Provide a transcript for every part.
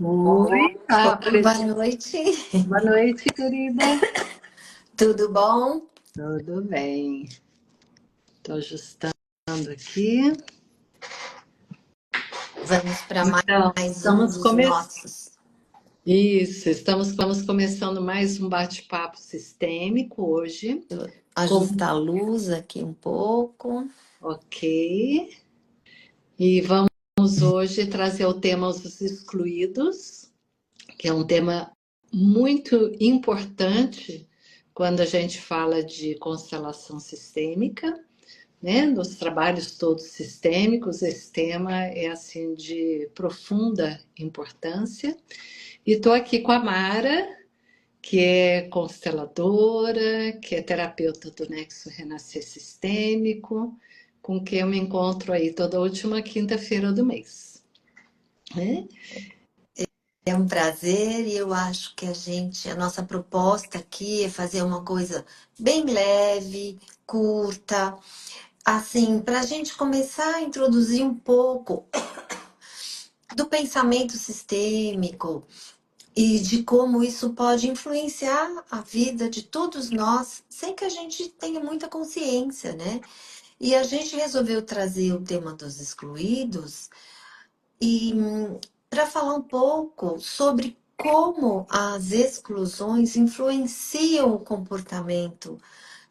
Oi, Boa noite, boa noite, querida. tudo bom? Tudo bem? Estou ajustando aqui. Vamos para Então, mais um estamos dos começando. nossos. Isso, estamos começando mais um bate-papo sistêmico hoje. Ajustar a luz aqui um pouco. Ok. E vamos hoje trazer o tema dos excluídos, que é um tema muito importante quando a gente fala de constelação sistêmica. Né, nos trabalhos todos sistêmicos, esse tema é assim de profunda importância. E estou aqui com a Mara, que é consteladora, que é terapeuta do Nexo Renascer Sistêmico, com quem eu me encontro aí toda última quinta-feira do mês. Né? É um prazer e eu acho que a nossa proposta aqui é fazer uma coisa bem leve, curta, assim, para a gente começar a introduzir um pouco do pensamento sistêmico e de como isso pode influenciar a vida de todos nós, sem que a gente tenha muita consciência, né? E a gente resolveu trazer o tema dos excluídos e para falar um pouco sobre como as exclusões influenciam o comportamento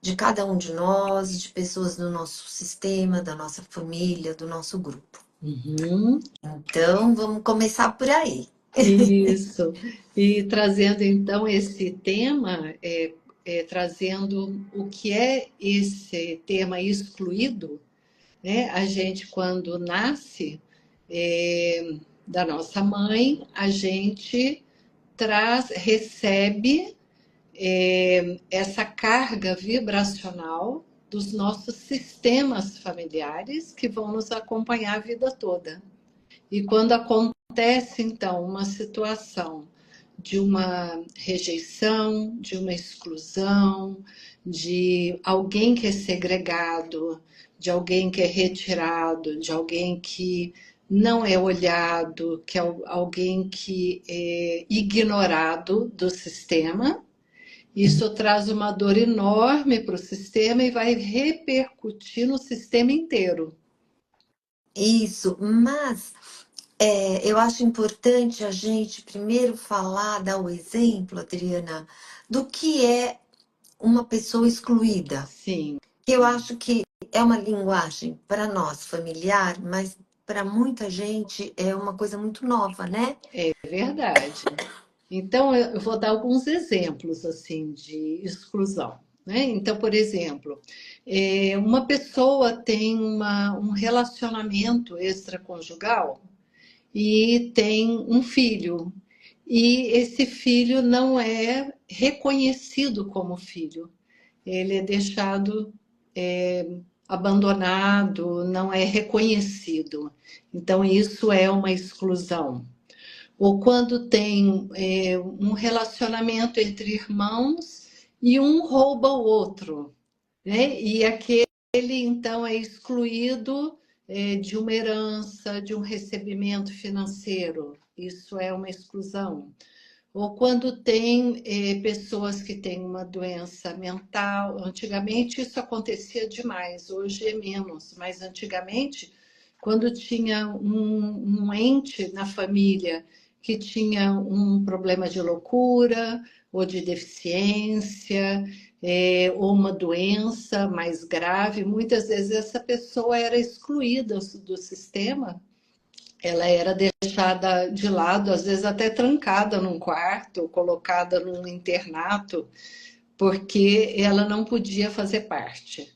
de cada um de nós, de pessoas do nosso sistema, da nossa família, do nosso grupo. Uhum. Então, vamos começar por aí. Isso. E trazendo então esse tema, trazendo o que é esse tema excluído, né? A gente, quando nasce da nossa mãe, a gente recebe essa carga vibracional dos nossos sistemas familiares que vão nos acompanhar a vida toda. E quando acontece, então, uma situação de uma rejeição, de uma exclusão, de alguém que é segregado, de alguém que é retirado, de alguém que não é olhado, que é alguém que é ignorado do sistema. Isso traz uma dor enorme para o sistema e vai repercutir no sistema inteiro. Isso, mas eu acho importante a gente primeiro falar, dar o exemplo, Adriana, do que é uma pessoa excluída. Sim, Eu acho que é uma linguagem para nós familiar, mas para muita gente é uma coisa muito nova, né? é verdade. Então, eu vou dar alguns exemplos assim de exclusão. Né? Então, por exemplo, uma pessoa tem um relacionamento extraconjugal e tem um filho, e esse filho não é reconhecido como filho, ele é deixado abandonado, não é reconhecido. Então, isso é uma exclusão. Ou quando tem um relacionamento entre irmãos e um rouba o outro, né? E aquele então é excluído de uma herança, de um recebimento financeiro. Isso é uma exclusão. Ou quando tem pessoas que têm uma doença mental. Antigamente isso acontecia demais, hoje é menos, mas antigamente, quando tinha um ente na família que tinha um problema de loucura ou de deficiência, ou uma doença mais grave, muitas vezes essa pessoa era excluída do sistema, ela era deixada de lado, às vezes até trancada num quarto, colocada num internato, porque ela não podia fazer parte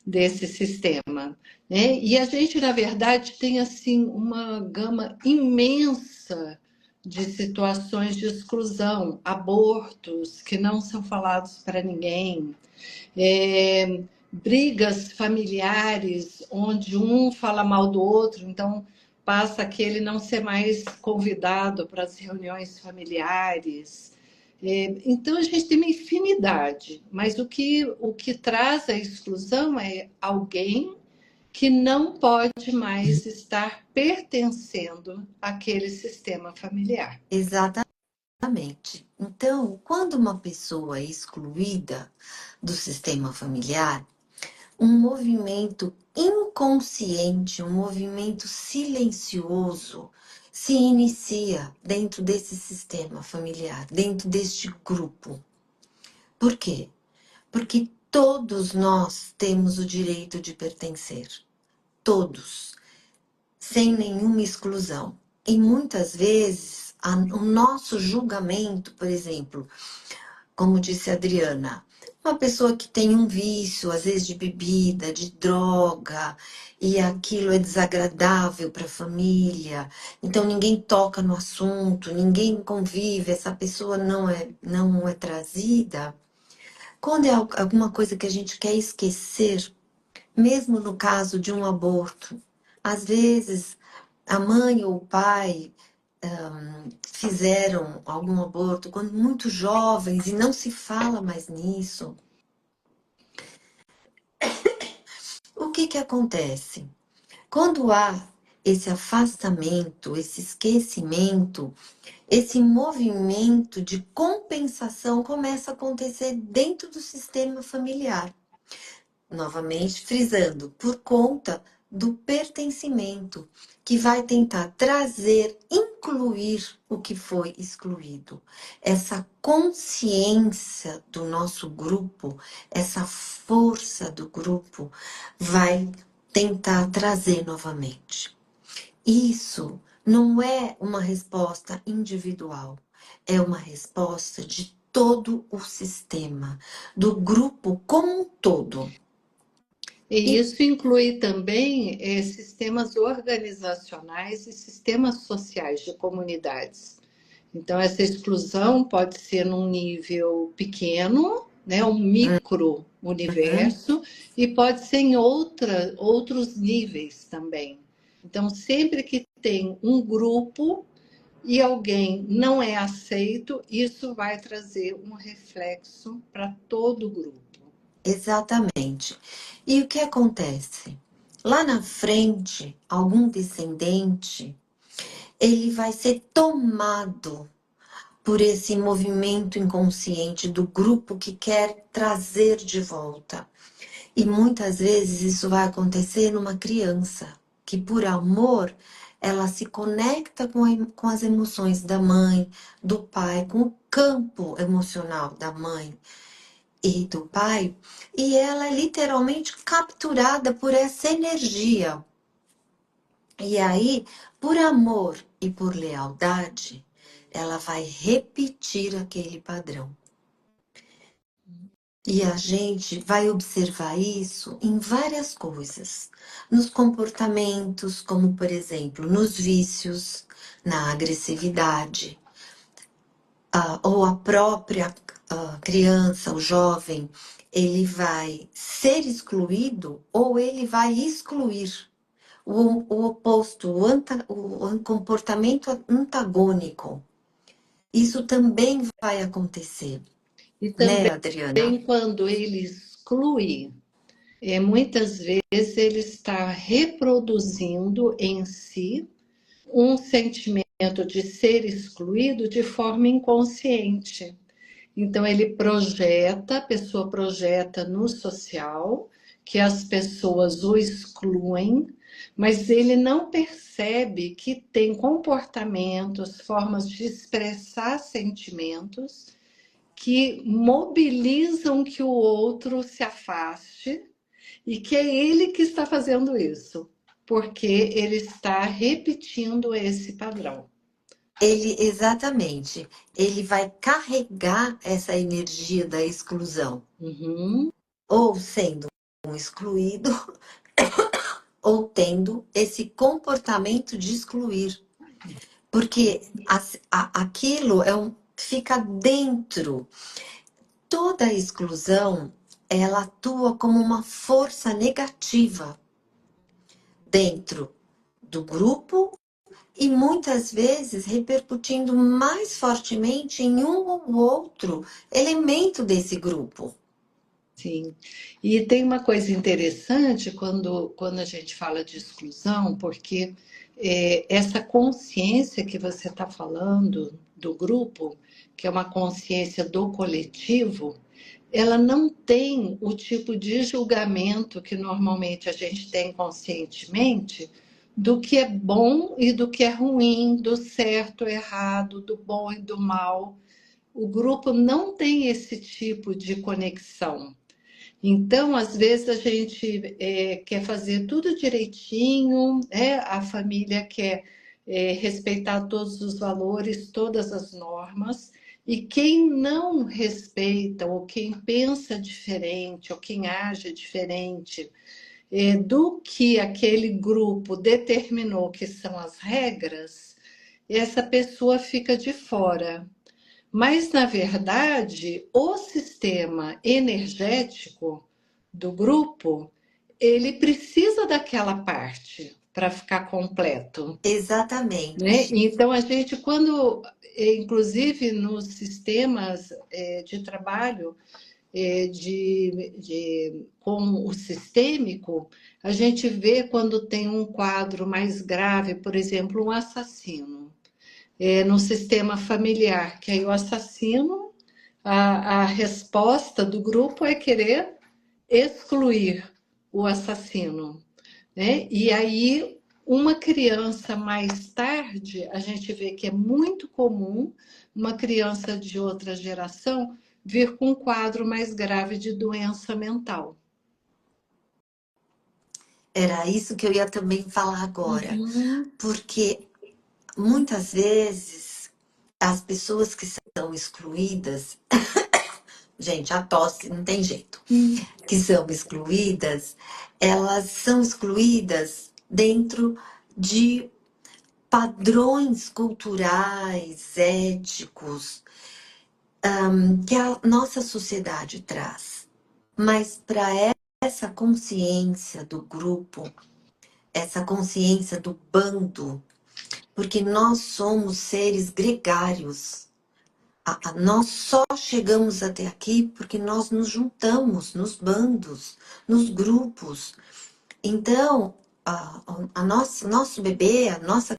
desse sistema, né? E a gente, na verdade, tem assim uma gama imensa de situações de exclusão, abortos que não são falados para ninguém, brigas familiares onde um fala mal do outro, então passa aquele não ser mais convidado para as reuniões familiares. Então a gente tem uma infinidade, mas o que traz a exclusão é alguém que não pode mais estar pertencendo àquele sistema familiar. Exatamente. Então, quando uma pessoa é excluída do sistema familiar, um movimento inconsciente, um movimento silencioso se inicia dentro desse sistema familiar, dentro deste grupo. Por quê? Porque todos nós temos o direito de pertencer. Todos, sem nenhuma exclusão. E muitas vezes, o nosso julgamento, por exemplo, como disse a Adriana, uma pessoa que tem um vício, às vezes de bebida, de droga, e aquilo é desagradável para a família, então ninguém toca no assunto, ninguém convive, essa pessoa não é trazida. Quando é alguma coisa que a gente quer esquecer, mesmo no caso de um aborto, às vezes a mãe ou o pai fizeram algum aborto quando muito jovens e não se fala mais nisso. O que acontece? Quando há esse afastamento, esse esquecimento, esse movimento de compensação começa a acontecer dentro do sistema familiar. Novamente frisando, por conta do pertencimento, que vai tentar trazer, incluir o que foi excluído. Essa consciência do nosso grupo, essa força do grupo, vai tentar trazer novamente. Isso não é uma resposta individual, é uma resposta de todo o sistema, do grupo como um todo. E isso inclui também sistemas organizacionais e sistemas sociais de comunidades. Então, essa exclusão pode ser num nível pequeno, né, um micro Uhum. universo, e pode ser em outros níveis também. Então, sempre que tem um grupo e alguém não é aceito, isso vai trazer um reflexo para todo o grupo. Exatamente. E o que acontece? Lá na frente, algum descendente, ele vai ser tomado por esse movimento inconsciente do grupo que quer trazer de volta. E muitas vezes isso vai acontecer numa criança, que por amor, ela se conecta com as emoções da mãe, do pai, com o campo emocional da mãe e do pai, e ela é literalmente capturada por essa energia. E aí, por amor e por lealdade, ela vai repetir aquele padrão. E a gente vai observar isso em várias coisas. Nos comportamentos, como por exemplo, nos vícios, na agressividade, ou a própria criança, o jovem, ele vai ser excluído ou ele vai excluir. O oposto, o comportamento antagônico. Isso também vai acontecer, E né, Adriana? também quando ele exclui, muitas vezes ele está reproduzindo em si um sentimento de ser excluído de forma inconsciente. Então ele projeta, a pessoa projeta no social que as pessoas o excluem, mas ele não percebe que tem comportamentos, formas de expressar sentimentos que mobilizam que o outro se afaste e que é ele que está fazendo isso, porque ele está repetindo esse padrão. Exatamente, ele vai carregar essa energia da exclusão, Uhum. ou sendo um excluído, ou tendo esse comportamento de excluir. Porque aquilo fica dentro. Toda exclusão, ela atua como uma força negativa dentro do grupo e muitas vezes repercutindo mais fortemente em um ou outro elemento desse grupo. Sim. E tem uma coisa interessante quando a gente fala de exclusão, porque essa consciência que você está falando do grupo, que é uma consciência do coletivo, ela não tem o tipo de julgamento que normalmente a gente tem conscientemente do que é bom e do que é ruim, do certo, errado, do bom e do mal. O grupo não tem esse tipo de conexão. Então, às vezes, a gente quer fazer tudo direitinho, a família quer respeitar todos os valores, todas as normas, e quem não respeita, ou quem pensa diferente, ou quem age diferente do que aquele grupo determinou que são as regras, essa pessoa fica de fora. Mas, na verdade, o sistema energético do grupo, ele precisa daquela parte para ficar completo, né? Exatamente. Então, a gente, quando, inclusive nos sistemas de trabalho com o sistêmico, a gente vê quando tem um quadro mais grave, por exemplo, um assassino no sistema familiar, que aí o assassino, a resposta do grupo é querer excluir o assassino, né? E aí, uma criança mais tarde, a gente vê que é muito comum uma criança de outra geração vir com um quadro mais grave de doença mental. Era isso que eu ia também falar agora, Uhum. porque muitas vezes as pessoas que são excluídas, gente, a tosse não tem jeito, que são excluídas, elas são excluídas dentro de padrões culturais, éticos, que a nossa sociedade traz. Mas para essa consciência do grupo, essa consciência do bando, porque nós somos seres gregários. Nós só chegamos até aqui porque nós nos juntamos nos bandos, nos grupos. Então, nosso bebê, a nossa.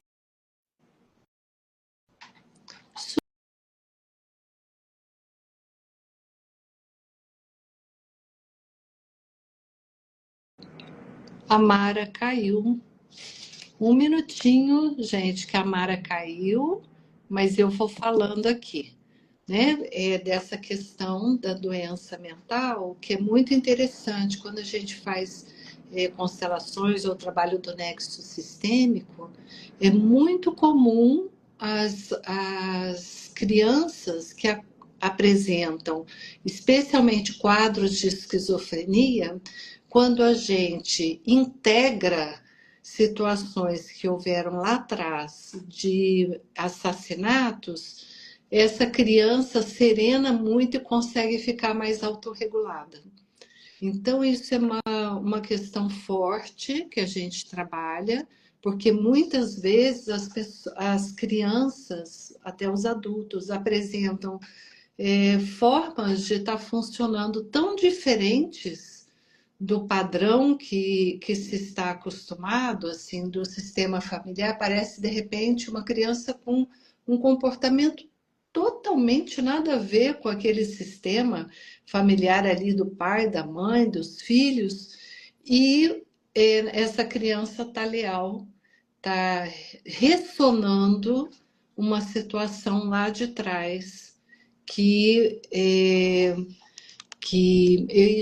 A Mara caiu. Um minutinho, gente, que a Mara caiu, mas eu vou falando aqui, né? Dessa questão da doença mental, que é muito interessante quando a gente faz constelações ou trabalho do nexo sistêmico, é muito comum as crianças que apresentam, especialmente quadros de esquizofrenia, quando a gente integra situações que houveram lá atrás de assassinatos, essa criança serena muito e consegue ficar mais autorregulada. Então, isso é uma questão forte que a gente trabalha, porque muitas vezes as crianças, até os adultos, apresentam formas de estar funcionando tão diferentes do padrão que se está acostumado, assim, do sistema familiar, parece de repente uma criança com um comportamento totalmente nada a ver com aquele sistema familiar ali do pai, da mãe, dos filhos, e essa criança está leal, está ressonando uma situação lá de trás que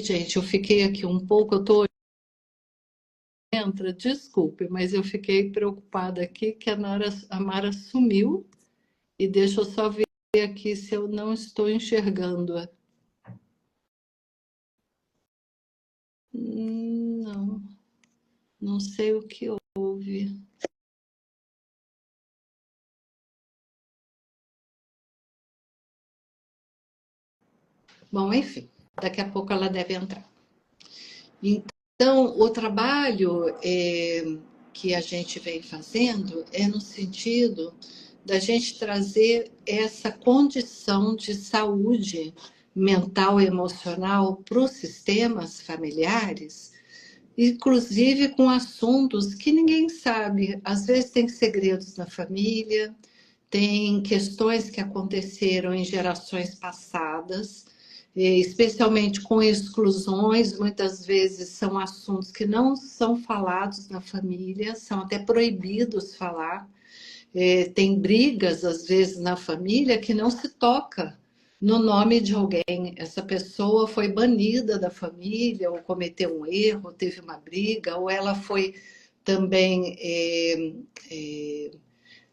gente, eu fiquei aqui um pouco, eu tô entra, desculpe, mas eu fiquei preocupada aqui que a Mara sumiu e deixa eu só ver aqui se eu não estou enxergando-a. Não, não sei o que houve. Bom, enfim, daqui a pouco ela deve entrar. Então, o trabalho que a gente vem fazendo é no sentido da gente trazer essa condição de saúde mental e emocional para os sistemas familiares, inclusive com assuntos que ninguém sabe. Às vezes tem segredos na família, tem questões que aconteceram em gerações passadas, especialmente com exclusões, muitas vezes são assuntos que não são falados na família, são até proibidos falar. Tem brigas, às vezes, na família que não se toca no nome de alguém. Essa pessoa foi banida da família, ou cometeu um erro, teve uma briga, ou ela foi também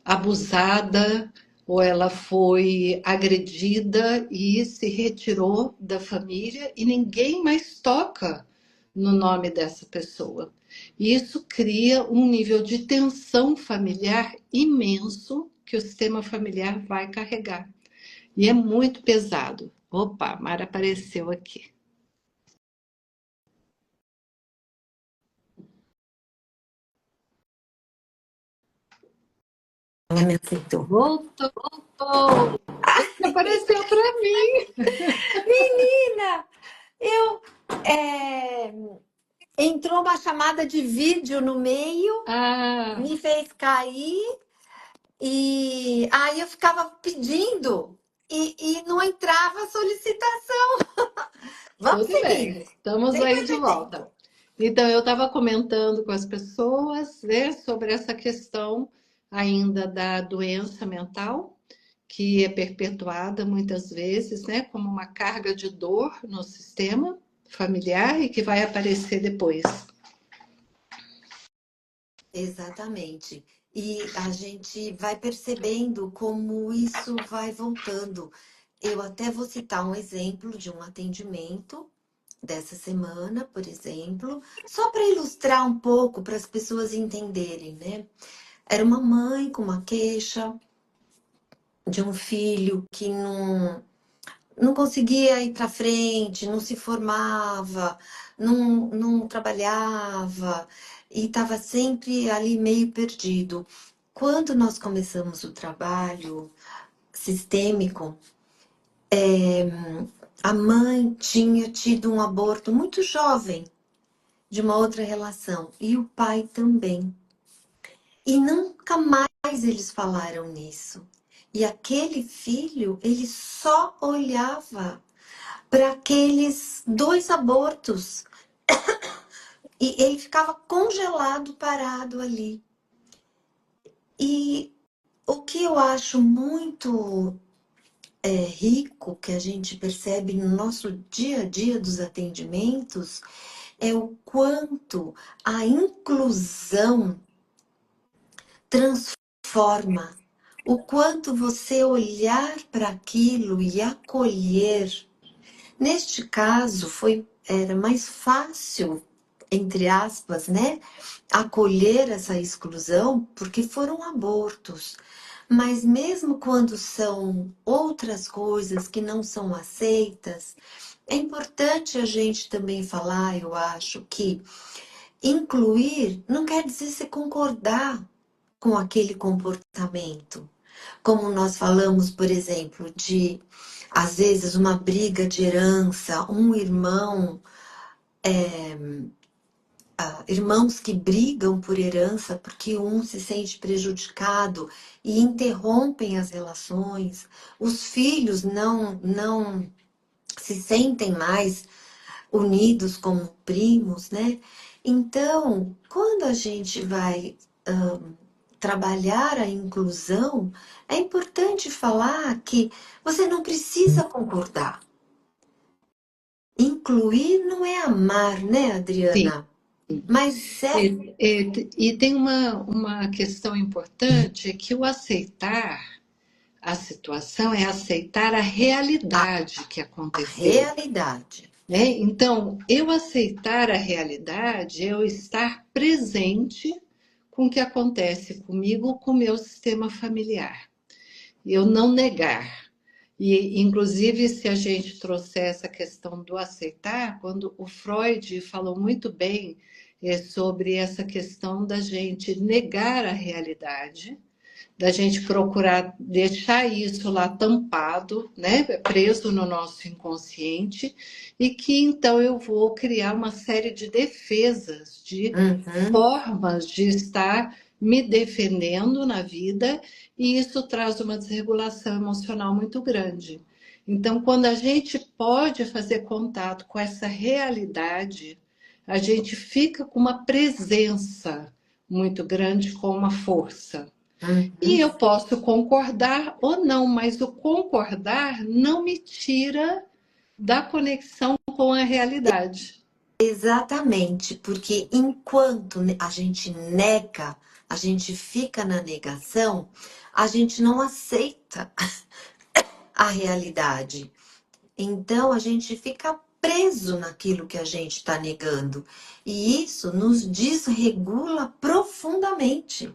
abusada, ou ela foi agredida e se retirou da família e ninguém mais toca no nome dessa pessoa. Isso cria um nível de tensão familiar imenso que o sistema familiar vai carregar. E é muito pesado. Opa, a Mara apareceu aqui. Ela me aceitou. Voltou, voltou. Apareceu para mim. Menina, eu é, entrou uma chamada de vídeo no meio, Ah, me fez cair e aí eu ficava pedindo e não entrava a solicitação. Vamos tudo seguir, bem. Estamos sem aí de perder volta. tempo. Então, eu estava comentando com as pessoas, né, sobre essa questão ainda da doença mental, que é perpetuada muitas vezes, né, como uma carga de dor no sistema familiar e que vai aparecer depois. Exatamente. E a gente vai percebendo como isso vai voltando. Eu até vou citar um exemplo de um atendimento dessa semana, por exemplo, só para ilustrar um pouco, para as pessoas entenderem, né? Era uma mãe com uma queixa de um filho que não conseguia ir para frente, não se formava, não trabalhava e estava sempre ali meio perdido. Quando nós começamos o trabalho sistêmico, a mãe tinha tido um aborto muito jovem de uma outra relação e o pai também. E nunca mais eles falaram nisso. E aquele filho, ele só olhava para aqueles dois abortos. E ele ficava congelado, parado ali. E o que eu acho muito rico, que a gente percebe no nosso dia a dia dos atendimentos, é o quanto a inclusão transforma. O quanto você olhar para aquilo e acolher. Neste caso, era mais fácil, entre aspas, né, acolher essa exclusão, porque foram abortos. Mas mesmo quando são outras coisas que não são aceitas, é importante a gente também falar, eu acho, que incluir não quer dizer se concordar com aquele comportamento. Como nós falamos, por exemplo, de às vezes uma briga de herança, um irmão, irmãos que brigam por herança porque um se sente prejudicado e interrompem as relações, os filhos não se sentem mais unidos como primos, né? Então, quando a gente vai trabalhar a inclusão, é importante falar que você não precisa concordar. Incluir não é amar, né, Sim. Adriana? Mas é E tem uma questão importante, é que o aceitar a situação é aceitar a realidade que a aconteceu, realidade. né? Então, eu aceitar a realidade é eu estar presente com o que acontece comigo, com o meu sistema familiar. Eu não negar. E, inclusive, se a gente trouxer essa questão do aceitar, quando o Freud falou muito bem sobre essa questão da gente negar a realidade, da gente procurar deixar isso lá tampado, né, preso no nosso inconsciente, e que então eu vou criar uma série de defesas, de Uhum. formas de estar me defendendo na vida, e isso traz uma desregulação emocional muito grande. Então, quando a gente pode fazer contato com essa realidade, a gente fica com uma presença muito grande, com uma força. E Uhum. eu posso concordar ou não, mas o concordar não me tira da conexão com a realidade. Exatamente, porque enquanto a gente nega, a gente fica na negação, a gente não aceita a realidade. Então a gente fica preso naquilo que a gente está negando. E isso nos desregula profundamente.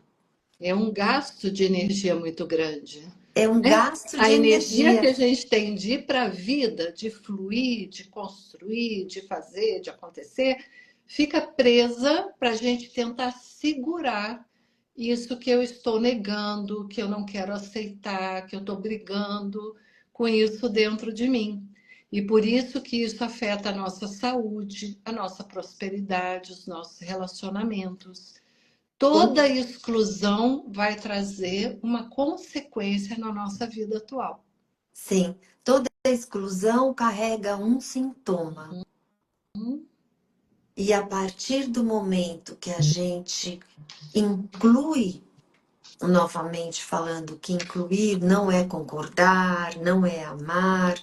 É um gasto de energia muito grande. É um Né? gasto A de energia que energia. a gente tem de ir para a vida, de fluir, de construir, de fazer, de acontecer, fica presa para a gente tentar segurar isso que eu estou negando, que eu não quero aceitar, que eu estou brigando com isso dentro de mim. E por isso que isso afeta a nossa saúde, a nossa prosperidade, os nossos relacionamentos. Toda exclusão vai trazer uma consequência na nossa vida atual. Sim, toda exclusão carrega um sintoma. E a partir do momento que a gente inclui, novamente falando que incluir não é concordar, não é amar,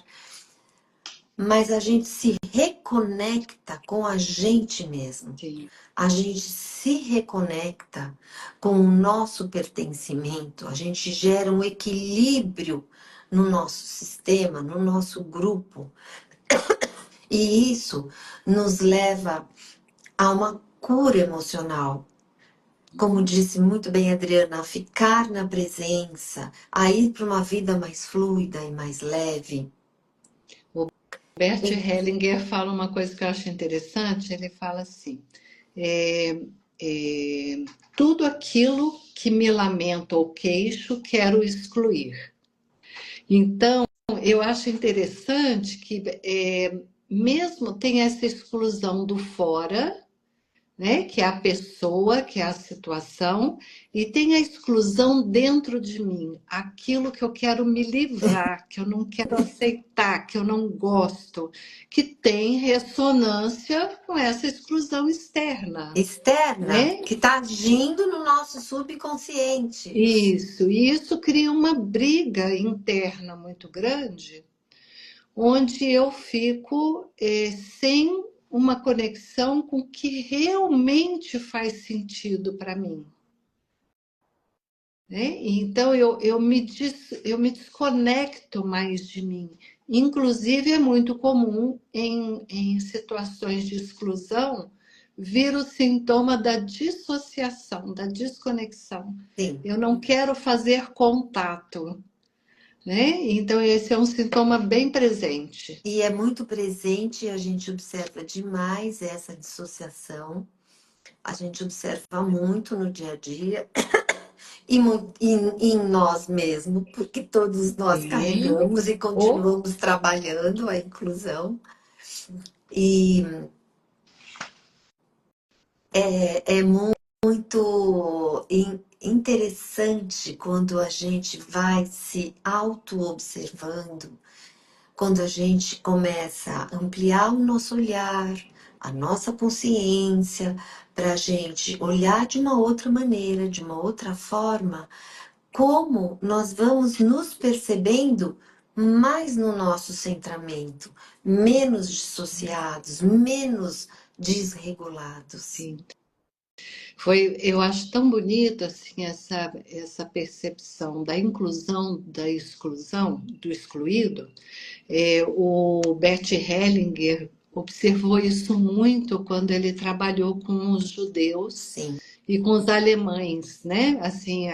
mas a gente se reconecta com a gente mesmo. Sim. A gente se reconecta com o nosso pertencimento, a gente gera um equilíbrio no nosso sistema, no nosso grupo. E isso nos leva a uma cura emocional. Como disse muito bem a Adriana, a ficar na presença, a ir para uma vida mais fluida e mais leve. O Bert E- Hellinger fala uma coisa que eu acho interessante. Ele fala assim: é, é, tudo aquilo que me lamento ou queixo, quero excluir. Então, eu acho interessante que mesmo tem essa exclusão do fora, né? Que é a pessoa, que é a situação, e tem a exclusão dentro de mim, aquilo que eu quero me livrar, que eu não quero aceitar, que eu não gosto, que tem ressonância com essa exclusão externa, Externa, né? que está agindo no nosso subconsciente. Isso, e isso cria uma briga interna muito grande, onde eu fico sem uma conexão com o que realmente faz sentido para mim. Né? Então eu me desconecto mais de mim. Inclusive, é muito comum em situações de exclusão vir o sintoma da dissociação, da desconexão. Sim. Eu não quero fazer contato. Né? Então, esse é um sintoma bem presente. E é muito presente, e a gente observa demais essa dissociação. A gente observa muito no dia a dia em nós mesmos, porque todos nós Sim. carregamos e Ou continuamos trabalhando a inclusão. E é muito interessante quando a gente vai se auto-observando, quando a gente começa a ampliar o nosso olhar, a nossa consciência, para a gente olhar de uma outra maneira, de uma outra forma, como nós vamos nos percebendo mais no nosso centramento, menos dissociados, menos desregulados. sim. Foi, eu acho tão bonito assim essa percepção da inclusão, da exclusão, do excluído. O Bert Hellinger observou isso muito quando ele trabalhou com os judeus Sim. e com os alemães, né? Assim,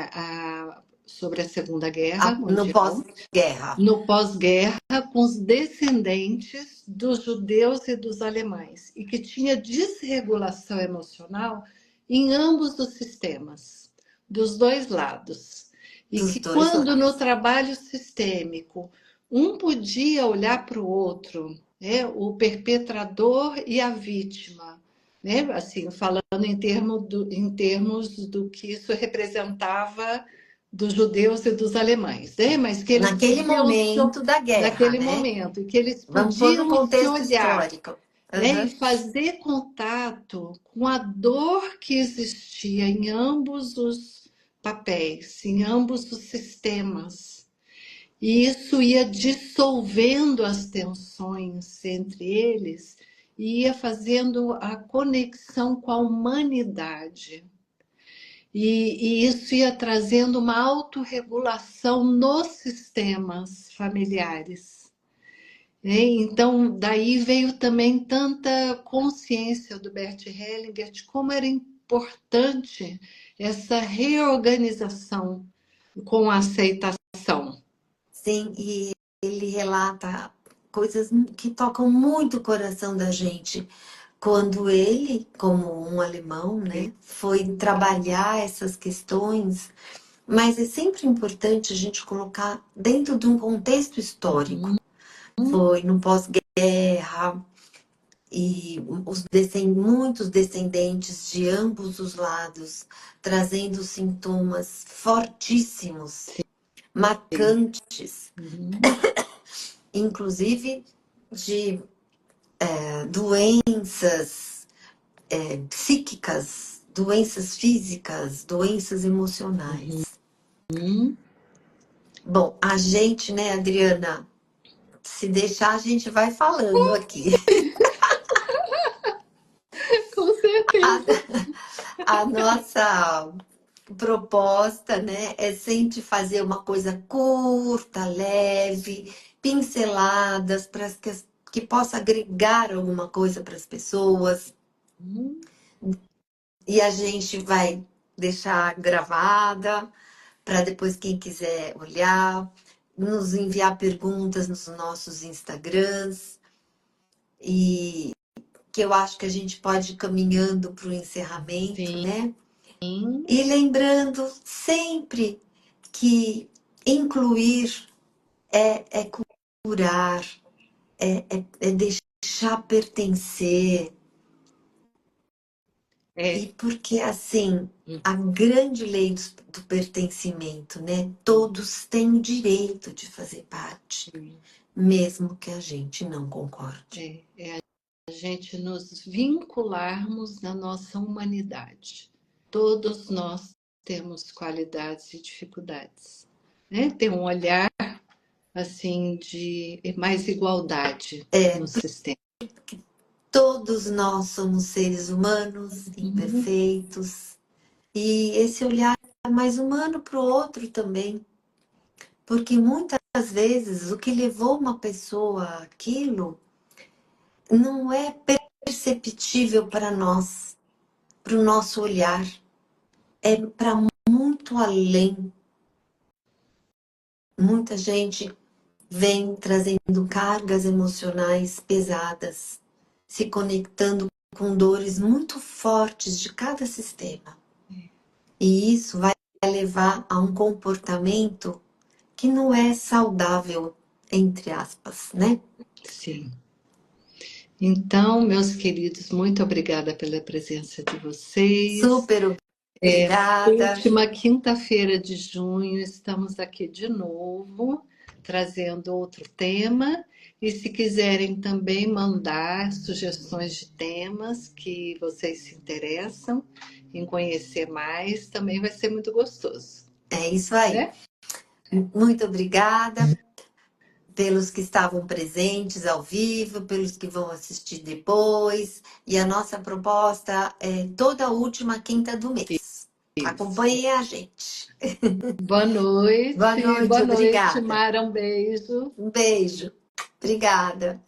sobre a Segunda Guerra No Mundial. pós-guerra. No pós-guerra, com os descendentes dos judeus e dos alemães, e que tinha desregulação emocional em ambos os sistemas, dos dois lados. E dos que dois quando no lados. trabalho sistêmico um podia olhar para o outro, né, o perpetrador e a vítima, né, assim, falando em termos do que isso representava dos judeus e dos alemães, né, mas que eles Naquele podiam momento da guerra, naquele né? momento, e que eles Vamos pôr no podiam se contexto olhar, histórico. né, e Aham. fazer contato com a dor que existia em ambos os papéis, em ambos os sistemas. E isso ia dissolvendo as tensões entre eles e ia fazendo a conexão com a humanidade. E isso ia trazendo uma autorregulação nos sistemas familiares, né? Então, daí veio também tanta consciência do Bert Hellinger de como era importante essa reorganização com a aceitação. Sim, e ele relata coisas que tocam muito o coração da gente. Quando ele, como um alemão, né, foi trabalhar essas questões, mas é sempre importante a gente colocar dentro de um contexto histórico. Uhum. Foi no pós-guerra e muitos descendentes de ambos os lados trazendo sintomas fortíssimos, marcantes, Uhum. inclusive de doenças psíquicas, doenças físicas, doenças emocionais. Uhum. Bom, a gente, né, Adriana, se deixar, a gente vai falando aqui. Com certeza. A nossa proposta, né, é sempre fazer uma coisa curta, leve, pinceladas, para que possa agregar alguma coisa para as pessoas. Uhum. E a gente vai deixar gravada para depois quem quiser olhar, nos enviar perguntas nos nossos Instagrams e que eu acho que a gente pode ir caminhando para o encerramento, Sim. né? E lembrando sempre que incluir é curar, é deixar pertencer. É. E porque, assim, a grande lei do pertencimento, né? Todos têm o direito de fazer parte, mesmo que a gente não concorde. É a gente nos vincularmos na nossa humanidade. Todos nós temos qualidades e dificuldades, né? Ter um olhar assim de mais igualdade no sistema. Todos nós somos seres humanos, Uhum. imperfeitos, e esse olhar mais humano para o outro também. Porque muitas vezes o que levou uma pessoa àquilo não é perceptível para nós, para o nosso olhar. É para muito além. Muita gente vem trazendo cargas emocionais pesadas, se conectando com dores muito fortes de cada sistema. E isso vai levar a um comportamento que não é saudável, entre aspas, né? Sim. Então, meus queridos, muito obrigada pela presença de vocês. Super obrigada. Última quinta-feira de junho, estamos aqui de novo, trazendo outro tema. E se quiserem também mandar sugestões de temas que vocês se interessam em conhecer mais, também vai ser muito gostoso, É isso aí. né? Muito obrigada pelos que estavam presentes ao vivo, pelos que vão assistir depois. E a nossa proposta é toda última quinta do mês. Isso. Acompanhem a gente. Boa Boa noite, noite, obrigada. Mara. Um beijo. Um beijo. Obrigada.